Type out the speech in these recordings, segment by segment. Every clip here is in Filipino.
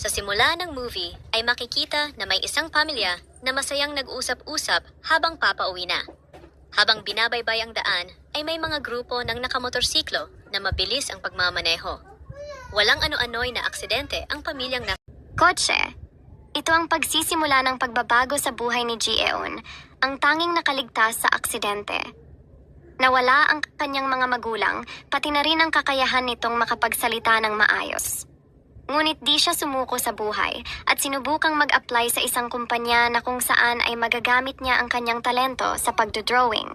Sa simula ng movie ay makikita na may isang pamilya na masayang nag-usap-usap habang papauwi na. Habang binabaybay ang daan ay may mga grupo ng nakamotorsiklo na mabilis ang pagmamaneho. Walang ano-ano'y na aksidente ang pamilyang Kotse. Ito ang pagsisimula ng pagbabago sa buhay ni Ji-eun, ang tanging nakaligtas sa aksidente. Nawala ang kanyang mga magulang, pati na rin ang kakayahan nitong makapagsalita ng maayos. Ngunit di siya sumuko sa buhay at sinubukang mag-apply sa isang kumpanya na kung saan ay magagamit niya ang kanyang talento sa pagdodrawing.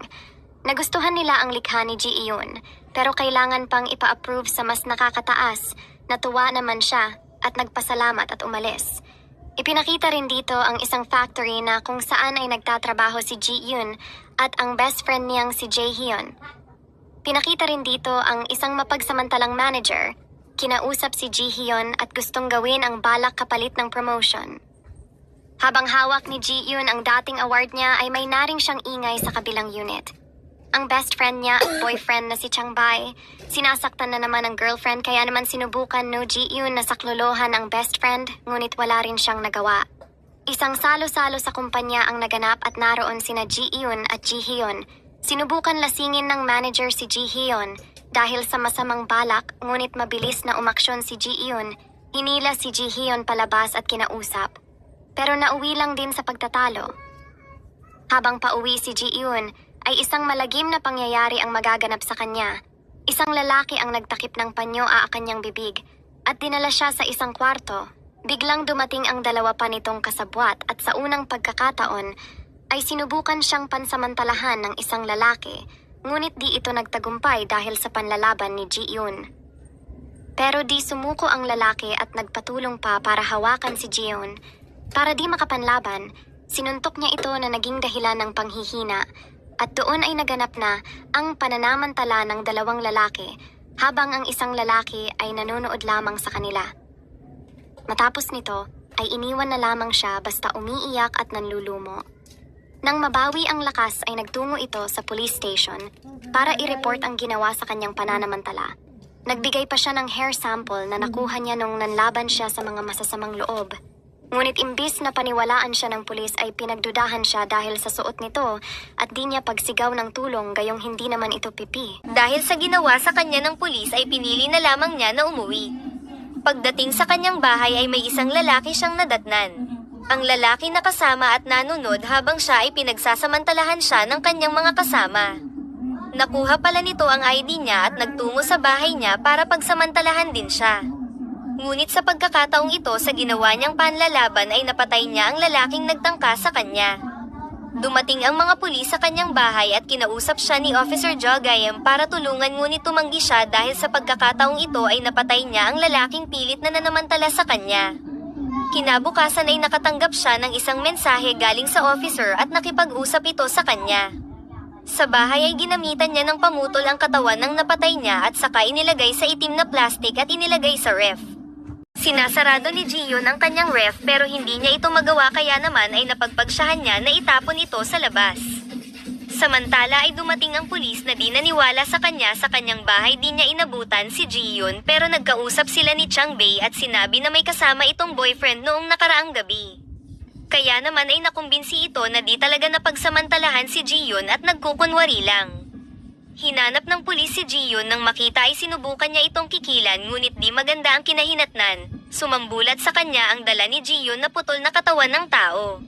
Nagustuhan nila ang likha ni Ji-eun, pero kailangan pang ipa-approve sa mas nakakataas. Natuwa naman siya at nagpasalamat at umalis. Ipinakita rin dito ang isang factory na kung saan ay nagtatrabaho si Ji-eun at ang best friend niyang si Jae-hyun. Pinakita rin dito ang isang mapagsamantalang manager. Kinausap si Ji-hyun at gustong gawin ang balak kapalit ng promotion. Habang hawak ni Ji-eun ang dating award niya ay may naring siyang ingay sa kabilang unit. Ang best friend niya at boyfriend na si Changbei, sinasaktan na naman ang girlfriend kaya naman sinubukan no Ji-eun na saklolohan ang best friend ngunit wala rin siyang nagawa. Isang salo-salo sa kumpanya ang naganap at naroon sina Ji-eun at Ji-hyun. Sinubukan lasingin ng manager si Ji-hyun dahil sa masamang balak ngunit mabilis na umaksyon si Ji-eun, hinila si Ji-hyun palabas at kinausap. Pero nauwi lang din sa pagtatalo. Habang pauwi si Ji-eun, ay isang malagim na pangyayari ang magaganap sa kanya. Isang lalaki ang nagtakip ng panyo sa kanyang bibig at dinala siya sa isang kwarto. Biglang dumating ang dalawa pa nitong kasabwat at sa unang pagkakataon ay sinubukan siyang pansamantalahan ng isang lalaki, ngunit di ito nagtagumpay dahil sa panlalaban ni Ji-eun. Pero di sumuko ang lalaki at nagpatulong pa para hawakan si Ji-eun. Para di makapanlaban, sinuntok niya ito na naging dahilan ng panghihina. At doon ay naganap na ang pananamantala ng dalawang lalaki habang ang isang lalaki ay nanonood lamang sa kanila. Matapos nito ay iniwan na lamang siya basta umiiyak at nanlulumo. Nang mabawi ang lakas ay nagtungo ito sa police station para i-report ang ginawa sa kanyang pananamantala. Nagbigay pa siya ng hair sample na nakuha niya nung nanlaban siya sa mga masasamang loob. Ngunit imbis na paniwalaan siya ng pulis ay pinagdudahan siya dahil sa suot nito at di niya pagsigaw ng tulong gayong hindi naman ito pipi. Dahil sa ginawa sa kanya ng pulis ay pinili na lamang niya na umuwi. Pagdating sa kanyang bahay ay may isang lalaki siyang nadatnan. Ang lalaki na kasama at nanunod habang siya ay pinagsasamantalahan siya ng kanyang mga kasama. Nakuha pala nito ang ID niya at nagtungo sa bahay niya para pagsamantalahan din siya. Ngunit sa pagkakataong ito sa ginawa niyang panlalaban ay napatay niya ang lalaking nagtangka sa kanya. Dumating ang mga pulis sa kanyang bahay at kinausap siya ni Officer Jo Gayem para tulungan ngunit tumanggi siya dahil sa pagkakataong ito ay napatay niya ang lalaking pilit na nanamantala sa kanya. Kinabukasan ay nakatanggap siya ng isang mensahe galing sa officer at nakipag-usap ito sa kanya. Sa bahay ay ginamitan niya ng pamutol ang katawan ng napatay niya at saka inilagay sa itim na plastic at inilagay sa ref. Sinasarado ni Ji-eun ang kanyang ref pero hindi niya ito magawa kaya naman ay napagpagsyahan niya na itapon ito sa labas. Samantala ay dumating ang pulis na di naniwala sa kanyang bahay di niya inabutan si Ji-eun pero nagkausap sila ni Changbei at sinabi na may kasama itong boyfriend noong nakaraang gabi. Kaya naman ay nakumbinsi ito na di talaga napagsamantalahan si Ji-eun at nagkukunwari lang. Hinanap ng pulis si Ji-eun nang makita ay sinubukan niya itong kikilan ngunit di maganda ang kinahinatnan. Sumambulat sa kanya ang dala ni Ji-eun na putol na katawan ng tao.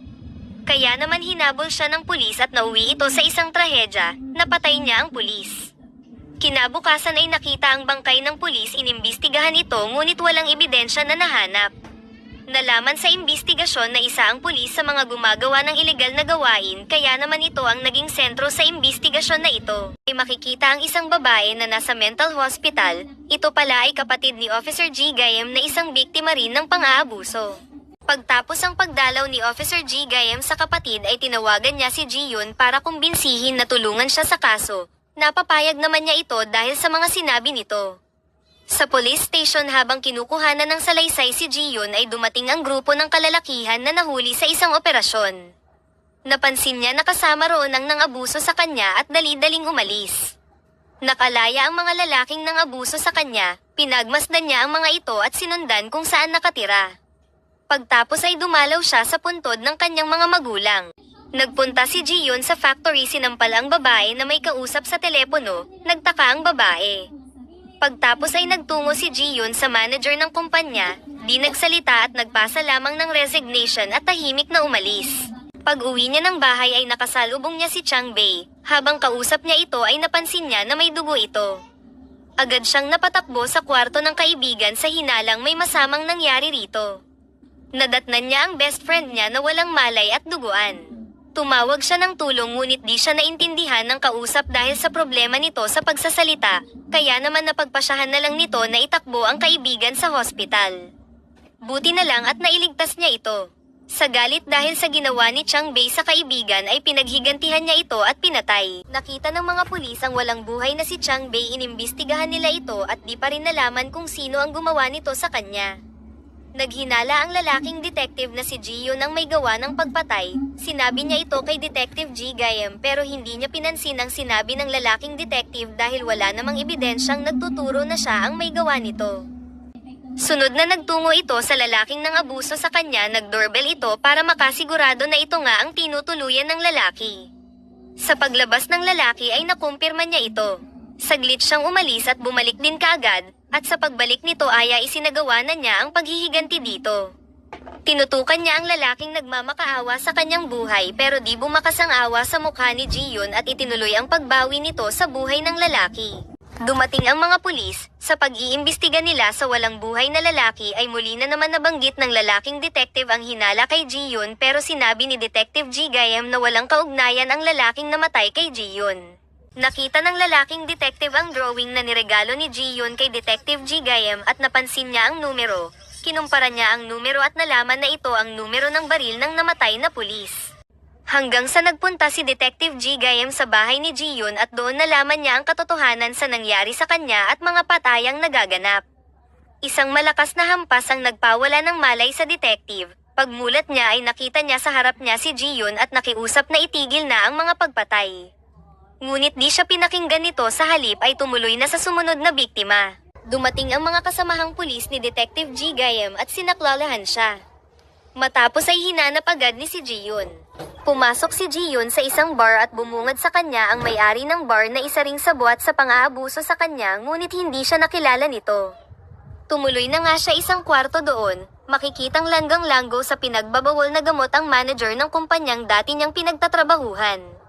Kaya naman hinabol siya ng pulis at nauwi ito sa isang trahedya, napatay niya ang pulis. Kinabukasan ay nakita ang bangkay ng pulis inimbestigahan ito ngunit walang ebidensya na nahanap. Nalaman sa imbestigasyon na isa ang pulis sa mga gumagawa ng ilegal na gawain kaya naman ito ang naging sentro sa imbestigasyon na ito. Ay makikita ang isang babae na nasa mental hospital, ito pala ay kapatid ni Officer Ji Gayem na isang biktima rin ng pang-aabuso. Pagtapos ang pagdalaw ni Officer Ji Gayem sa kapatid ay tinawagan niya si Ji-eun para kumbinsihin na tulungan siya sa kaso. Napapayag naman niya ito dahil sa mga sinabi nito. Sa police station habang kinukuhanan ng salaysay si Ji-eun ay dumating ang grupo ng kalalakihan na nahuli sa isang operasyon. Napansin niya na kasama roon ang nang-abuso sa kanya at dali-daling umalis. Nakalaya ang mga lalaking nang-abuso sa kanya, pinagmasdan niya ang mga ito at sinundan kung saan nakatira. Pagtapos ay dumalaw siya sa puntod ng kanyang mga magulang. Nagpunta si Jiyon sa factory, sinampal ang babae na may kausap sa telepono, nagtaka ang babae. Pagtapos ay nagtungo si Jiyon sa manager ng kumpanya, di nagsalita at nagpasa lamang ng resignation at tahimik na umalis. Pag-uwi niya ng bahay ay nakasalubong niya si Chang Bei, habang kausap niya ito ay napansin niya na may dugo ito. Agad siyang napatakbo sa kwarto ng kaibigan sa hinalang may masamang nangyari rito. Nadatnan niya ang best friend niya na walang malay at duguan. Tumawag siya ng tulong ngunit di siya naintindihan ng kausap dahil sa problema nito sa pagsasalita, kaya naman napagpasyahan na lang nito na itakbo ang kaibigan sa hospital. Buti na lang at nailigtas niya ito. Sa galit dahil sa ginawa ni Chang Bei sa kaibigan ay pinaghigantihan niya ito at pinatay. Nakita ng mga pulis ang walang buhay na si Chang Bei, inimbestigahan nila ito at di pa rin nalaman kung sino ang gumawa nito sa kanya. Naghinala ang lalaking detective na si Jiyon ang may gawa ng pagpatay. Sinabi niya ito kay Detective Ji Gayem pero hindi niya pinansin ang sinabi ng lalaking detective dahil wala namang ebidensyang nagtuturo na siya ang may gawa nito. Sunod na nagtungo ito sa lalaking nang abuso sa kanya, nag-doorbell ito para makasigurado na ito nga ang tinutuluyan ng lalaki. Sa paglabas ng lalaki ay nakumpirma niya ito. Saglit siyang umalis at bumalik din kaagad, at sa pagbalik nito ay isinagawa na niya ang paghihiganti dito. Tinutukan niya ang lalaking nagmamakaawa sa kanyang buhay pero di bumakas ang awa sa mukha ni Jiyon at itinuloy ang pagbawi nito sa buhay ng lalaki. Dumating ang mga pulis, sa pag-iimbestiga nila sa walang buhay na lalaki ay muli na naman nabanggit ng lalaking detective ang hinala kay Jiyon pero sinabi ni Detective Ji Gayem na walang kaugnayan ang lalaking namatay kay Jiyon. Nakita ng lalaking detective ang drawing na niregalo ni Jiyon kay Detective Ji Gayem at napansin niya ang numero. Kinumpara niya ang numero at nalaman na ito ang numero ng baril ng namatay na pulis. Hanggang sa nagpunta si Detective Ji Gayem sa bahay ni Jiyon at doon nalaman niya ang katotohanan sa nangyari sa kanya at mga patayang nagaganap. Isang malakas na hampas ang nagpawala ng malay sa detective. Pagmulat niya ay nakita niya sa harap niya si Jiyon at nakiusap na itigil na ang mga pagpatay. Ngunit di siya pinakinggan nito, sa halip ay tumuloy na sa sumunod na biktima. Dumating ang mga kasamahang pulis ni Detective Ji Gayem at sinaklalahan siya. Matapos ay hinanap agad ni si Jiyon. Pumasok si Jiyon sa isang bar at bumungad sa kanya ang may-ari ng bar na isa ring sabuat sa pang-aabuso sa kanya ngunit hindi siya nakilala nito. Tumuloy na nga siya isang kwarto doon, makikitang langgang-langgo sa pinagbabawal na gamot ang manager ng kumpanyang dati niyang pinagtatrabahuhan.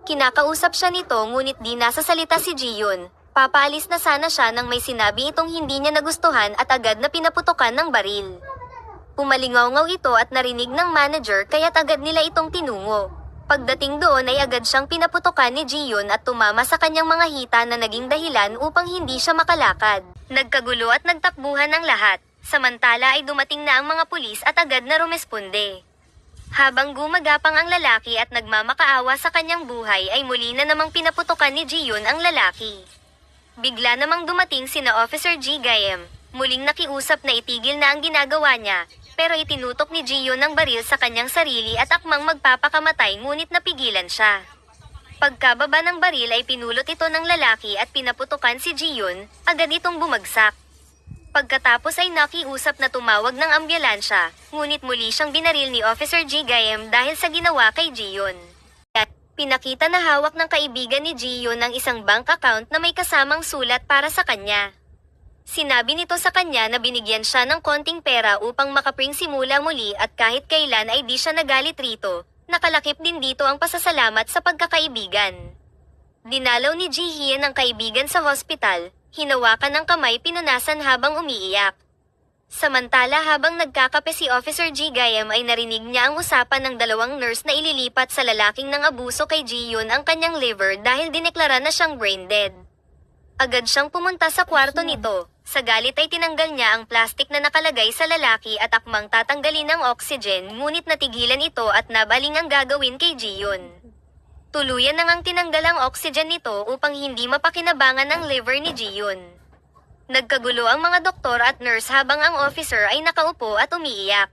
Kinakausap siya nito ngunit di nasasalita si Jiyon. Papaalis na sana siya nang may sinabi itong hindi niya nagustuhan at agad na pinaputokan ng baril. Pumalingaw-ngaw ito at narinig ng manager kaya't agad nila itong tinungo. Pagdating doon ay agad siyang pinaputokan ni Jiyon at tumama sa kanyang mga hita na naging dahilan upang hindi siya makalakad. Nagkagulo at nagtakbuhan ang lahat. Samantala ay dumating na ang mga pulis at agad na rumesponde. Habang gumagapang ang lalaki at nagmamakaawa sa kanyang buhay ay muli na namang pinaputokan ni Jiyon ang lalaki. Bigla namang dumating sina Officer Ji Gayem, muling nakiusap na itigil na ang ginagawa niya, pero itinutok ni Jiyon ang baril sa kanyang sarili at akmang magpapakamatay ngunit napigilan siya. Pagkababa ng baril ay pinulot ito ng lalaki at pinaputokan si Jiyon, agad itong bumagsak. Pagkatapos ay nakiusap na tumawag ng ambulansya, ngunit muli siyang binaril ni Officer Ji Gayem dahil sa ginawa kay Jiyon. Pinakita na hawak ng kaibigan ni Jiyon ang isang bank account na may kasamang sulat para sa kanya. Sinabi nito sa kanya na binigyan siya ng konting pera upang makapring simula muli at kahit kailan ay di siya nagalit rito, nakalakip din dito ang pasasalamat sa pagkakaibigan. Dinalaw ni Ji Hien ang kaibigan sa hospital. Hinawakan ng kamay, pinunasan habang umiiyak. Samantala habang nagkakape si Officer Ji Gayem ay narinig niya ang usapan ng dalawang nurse na ililipat sa lalaking nang abuso kay Jiyon ang kanyang liver dahil dineklara na siyang brain dead. Agad siyang pumunta sa kwarto nito. Sa galit ay tinanggal niya ang plastic na nakalagay sa lalaki at akmang tatanggalin ang oxygen ngunit natigilan ito at nabaling ang gagawin kay Jiyon. Tuluyan nang ang tinanggal ang oxygen nito upang hindi mapakinabangan ang liver ni Jiyon. Nagkagulo ang mga doktor at nurse habang ang officer ay nakaupo at umiiyak.